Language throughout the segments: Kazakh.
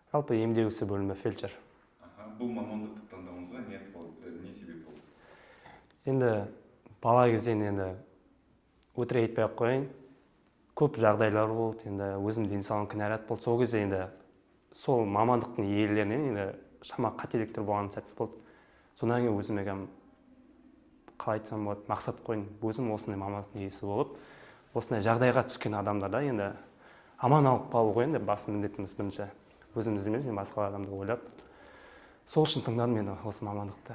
Жалпы емдеу ісі бөлімі фельдшер. Бұл мамандықты таңдауыңызға не себеп болды? Енді бала кезден енді өтірік айтпай ақ қояйын, көп жағдайлар болды, енді өзім денсаулығым кінәрат болды. Сол кезде енді сол мамандықтың иелерінен енді шама қателіктер болған сәт болды. Содан кейін өзіме қалай айтсам болады, мақсат қойдым. Өзім осындай мамандықтың иесі болып, осындай жағдайға түскен адамдарда енді аман алып қалу ғой, енді басты міндетіміз бірінші. Өзімізді емес, басқа адамды ойлап. Сол үшін таңдадым мен осы мамандықты.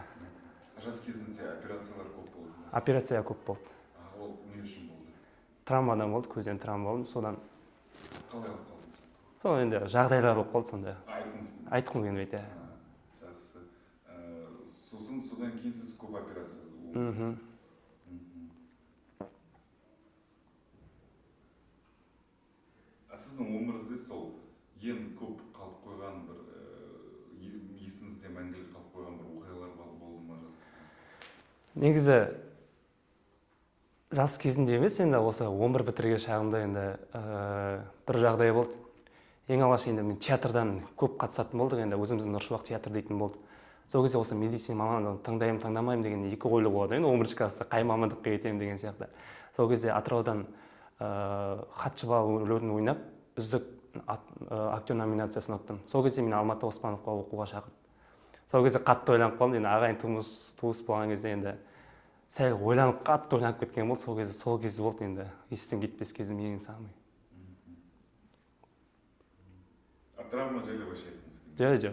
Жас кезіңізде операциялар көп болды ма? Операция көп болды. Ол не үшін болды? Травмадан болды, көзден травма болдым, содан. Қалай алып қалдыңыз? Сол енді жағдайлар болып қалды сонда. Айтқыңыз келмейді. Жақсы. Содан кейін сіз көп операция болды. Сіздің өміріңізде сол ең көп қалып қойған бір есіңізде мәңгілік қалып қойған бір оқиғалар болды ма жас? Негізі жас кезінде емес, енді осы 11 бітірген шағымда енді бір жағдай болды. Ең алғаш енді мен театрдан көп қатысатын болдық, енді өзіміздің Нұршуақ театр дейтін болды. Сол кезде осы медицина мамандығын таңдаймын, таңдамаймын деген екі ойлы болады. Енді 11 класста қай мамандыққа кетемін деген сияқты. Сол кезде Атыраудан хатшы бала рөлін ойнап, үздік актер номинациясын ұттым. Сол кезде мен Алматы Оспановқа оқуға шақырды. Сол кезде қатты ойланып қалдым, енді ағайын туыс болған кезде енді сәл ойланып, қатты ойланып кеткен болды. Сол кезде болды енді естен кетпес кезім ең самый. Травма жайлы вообще айтыңыз. Жоқ,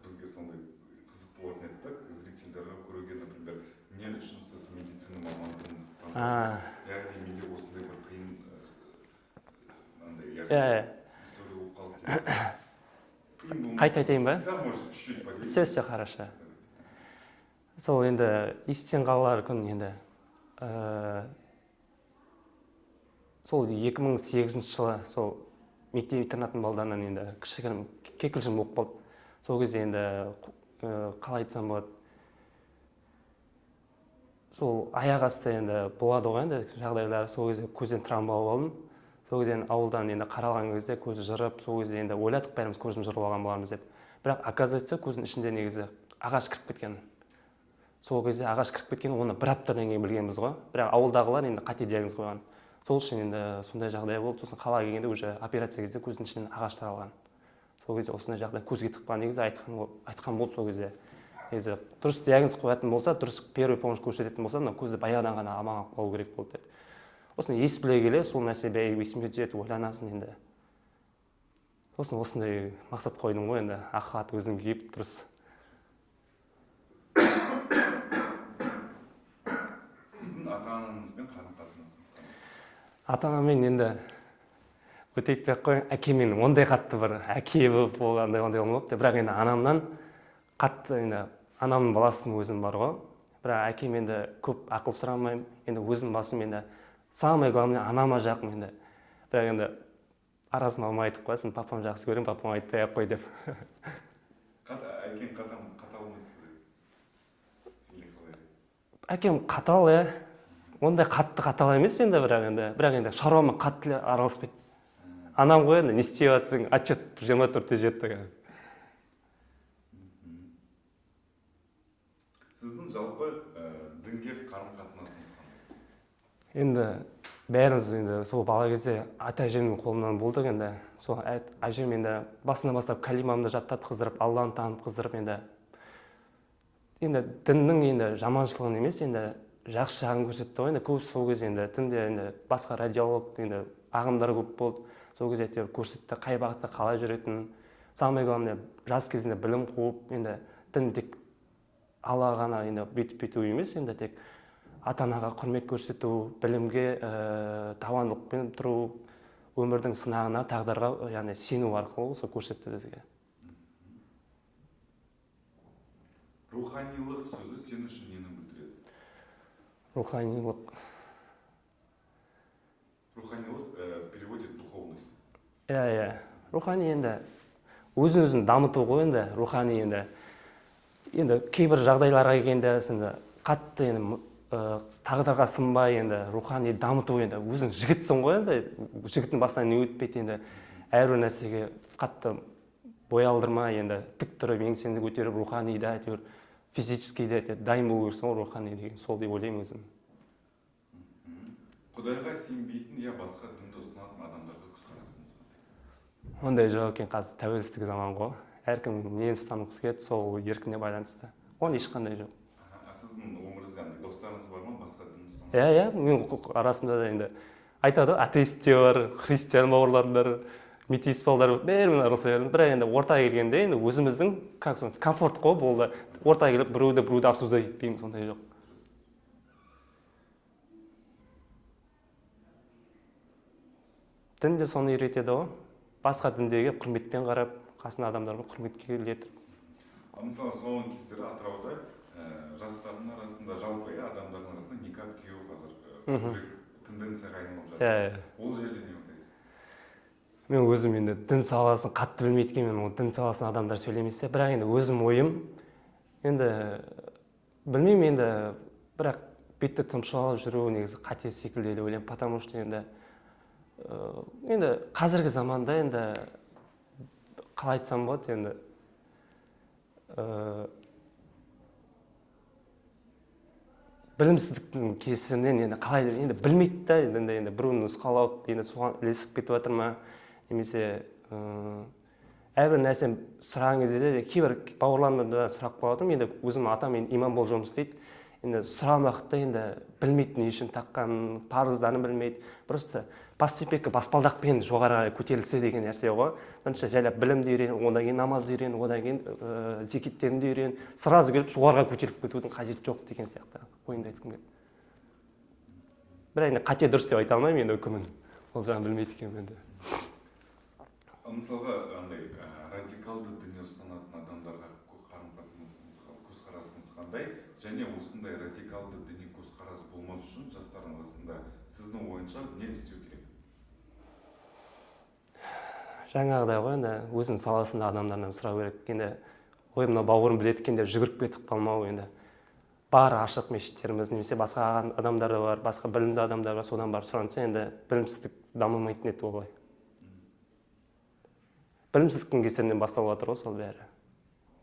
бізге сондай қызық болатын еді, зрительдерге көруге, например, не үшін сіз медицина мамандығыңызды таңдадыңыз? Яғни менде осындай бір қиын история болып қалды. Қайта айтайын ба? Да, может, чуть-чуть поделитесь. Все хорошо. Сол енді естен қалар күн енді сол 2008 жылы сол мектеп интернатын балдарынан енді кішігірім кекілжің болып қалды. Сол кезде енді қалай айтсам болады, сол аяқ асты енді болады ғой енді жағдайлар. Сол кезде көзден травма болып алдым. Сол кезде ауылдан енді қаралған кезде көзі жырып, сол кезде енді ойладық бәріміз көзіміз жырып алған боламыз деп. Бірақ оказывается көздің ішінде негізі ағаш кіріп кеткен. Сол кезде ағаш кіріп кеткен, оны бір аптадан кейін білгенбіз ғой. Бірақ ауылдағылар енді қате диагноз қойған. Сол үшін енді сондай жағдай болды. Сосын қалаға келгенде уже операция кезде көздің ішінен ағаш таралған. Сол кезде осындай жағдай көзге тыққан, негізі айтқан болды сол кезде. Негізі дұрыс диагноз қоятын болса, дұрыс первый помощь көрсететін болса, көзді баяғыдан ғана аман алып қалу керек болды деді. Осыны ес біле келе, сол нәрсе есіме түседі, ойланасың енді. Сосын осындай мақсат қойдым ғой енді, ақ хат өзім киіп дұрыс. Сіздің ата-анаңызбен қарым-қатынасыңыз қандай? Ата-анаммен енді өте айтпай-ақ қояйын, әкемен ондай қатты бір әке болып болғандай ондай болмапты. Бірақ енді анамнан қатты, енді анамның баласының өзім бар ғой. Бірақ әкем енді көп ақыл сұрамаймын. Енді өзім басым енді самое главное анама жақын енді. Бірақ енді арасын алмай айтып қоясың, папам жақсы көремін, папам айтпай-ақ қой деп. Әкем қатал емес пе? Әкем қатал, ондай қатал емес енді, бірақ енді шаруама қатты араласпайды. Анам ғой енді, не істеп жатсың, отчет 24-те жетті. Сіздің жалпы дінге қарым-қатынасыңыз қандай? Енді бәріміз енді сол бала кезде ата-әжемнің қолынан болдық енді. Сол әжем енді басынан бастап калимамды жаттатып қыздырып, Алланы танып қыздырып енді діннің енді жаманшылығын емес, енді жақсы жағын көрсетті ғой. Енді көп сол кезде енді дінде енді басқа радиолог енді ағымдар көп болды. Сол кезде әйтеуір көрсетті, қай бағытта қалай жүретінін. Самое главное, жас кезінде білім қуып, енді дін тек Аллаға ғана енді бүйтіп емес, енді тек ата-анаға құрмет көрсету, білімге табандылықпен тұру, өмірдің сынағына, тағдырға, яғни сену арқылы осы көрсетті бізге. Руханилық сөзі сен үшін нені білдіреді? Руханилық в переводе духовность. Рухани енді өзін дамыту ғой енді, рухани енді кейбір жағдайларға келгенде қатты енді тағдырға сынбай енді рухани дамыту енді өзің жігітсің ғой енді, жігіттің басынан не өтпейді енді әрбір нәрсеге қатты бой алдырмай енді тік тұрып еңсеңді көтеріп рухани да әйтеуір физически де дайын болу керексің ғой рухани деген сол деп ойлаймын өзім. Құдайға сенбейтін я басқа дінді ұстанатын адамдарға көзқарасыңыз қандай? Ондай жоқ екен, қазір тәуелсіздік заманы ғой. Әркім нені ұстанғысы келеді, сол еркіне байланысты. Оның ешқандай жоқ. Сіздің өміріңізде достарыңыз бар ма басқа дін ұстанатын? Иә, мен арасында да енді айтады, атеист те бар, христиан бауырларым бар, метеист балдар бәрімен араласа беремін. Бірақ енді ортаға келгенде енді өзіміздің комфорт қой болды. Ортаға келіп біреуді обсуждать етпеймін, сондай жоқ. Дін де соны үйретеді ғой. Басқа діндерге құрметпен қарап, қасына адамдарға құрметке келеді. Мысалы, соңғы кездері Атырауда жастардың арасында, жалпы адамдардың арасында никап кию қазір тенденцияға айналып жатыр. Ол жайлы не ойлайсыз? Мен өзім енді дін саласын қатты білмейдікенмен, ол дін саласын адамдар сөйлемесе, бірақ енді өзім ойым, енді білмеймін, енді бірақ бетті тұмшалап жүру негізі қате секілді деп ойлаймын, потому что енді қазіргі заманда енді қалай айтсам болады, енді білімсіздіктің кесірінен енді қалай енді білмейді да, енді біреуін нұсқалап, енді соған ілесіп кетіп жатыр ма, немесе әрбір нәрсе сұраған кезде де кейбір бауырларымда сұрақ қойып енді өзім атам имам болып жұмыс істейді. Енді сұраған уақытта енді білмейді, не үшін таққанын, парыздарын білмейді. Просто постепенно баспалдақпен жоғары көтерілсе деген нәрсе ғой. Бірінші жайлап білімді үйрен, одан кейін намазды үйрен, одан кейін зекеттерді үйрен, сразу келіп жоғарыға көтеріліп кетудің қажеті жоқ деген сияқты ойымды айтқым келді. Бірақ енді қате дұрыс деп айта алмаймын енді үкімін. Ол жағын білмейді екенмін енді. Мысалға, радикалды діни ұстанатын адамдарға көзқарасыңыз қандай? Және осындай радикалды діни көзқарас болмас үшін жастардың арасында сіздің ойынша не істеу керек? Жаңағыдай ғой, енді өзінің саласында адамдардан сұрау керек. Енді ой, мына бауырым біледі екен деп жүгіріп кетіп қалмау, енді бар ашық мешіттеріміз, немесе басқа адамдар да бар, басқа білімді адамдар бар, содан барып сұранса, енді білімсіздік дамымайтын еді олай. Білімсіздіктің кесірінен басталып жатыр ғой сол бәрі.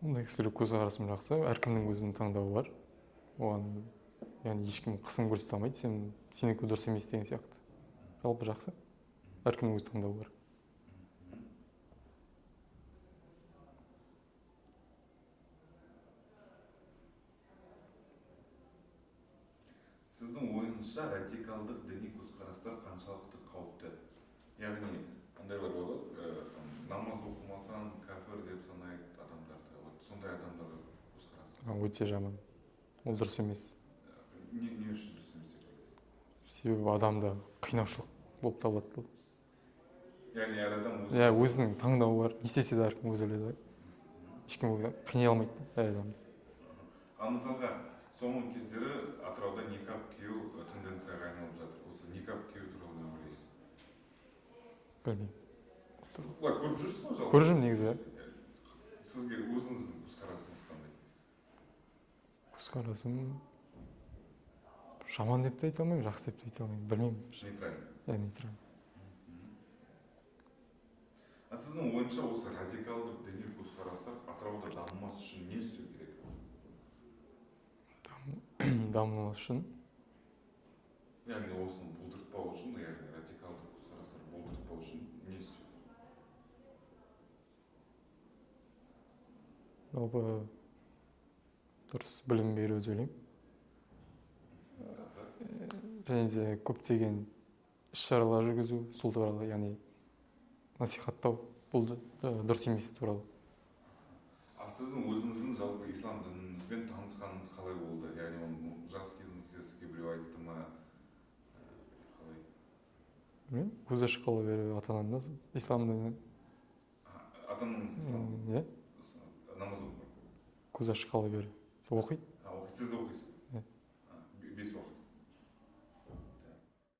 Ондай кісілер көзқарасым жақсы, әркімнің өзінің таңдауы бар. Оған яғни ешкім қысым көрсете алмайды, сенікі дұрыс емес деген сияқты. Жалпы жақсы. Әркімнің өз таңдауы бар. Сіздің ойыңызша радикалдық діни көзқарастар қаншалықты қауіпті? Яғни, андайлар болады, намаз оқымасаң кәфір деп санайды адамдарды. Сондай адамдарға көзқарасыңыз? Өте жаман. Ол дұрыс емес. Не үшін дұрыс емес деп ойлайсыз? Себебі адамда қинаушылық болып табылады бұл. Яғни әр адам өзінің таңдауы бар. Не істесе де әркім өзі біледі. Ешкім қинай алмайды әр адамды. Мысалға, соңғы кездері Атырауда никап кию тенденцияға айналып жатыр. Осы никап кию туралы не ойлайсыз? Білмеймін. Көріп жүрсіз ғой жалпы? Көріп жүрмін негізі. Сізге өзіңіздің көзқарасыңыз қандай? Көзқарасым жаман деп те айта алмаймын, жақсы деп те айта алмаймын. Білмеймін. Нейтральный. Нейтральный. Сіздің ойынша осы радикалдық діни көзқарастар Атырауда дамымас үшін не істеу керек? Дамымас үшін? Яғни осыны болдыртпау үшін, яғни радикалдық көзқарастар болдыртпау үшін не істеу керек? Жалпы дұрыс білім беру деп ойлаймын. Және де көптеген іс-шаралар жүргізу сол туралы, яғни насихаттау, бұл дұрыс емес туралы. Сіздің өзіңіздің жалпы ислам дініңізбен танысқаныңыз қалай болды? Яғни оны жас кезіңізде сізге біреу айтты ма? Қалай? Білмеймін, көзі шыққалы бері ата-анамда ислам діні. Ата-анаңыз ислам? Иә. Намаз оқиды? Көзі шыққалы бері. Оқиды. Сіз де оқисыз?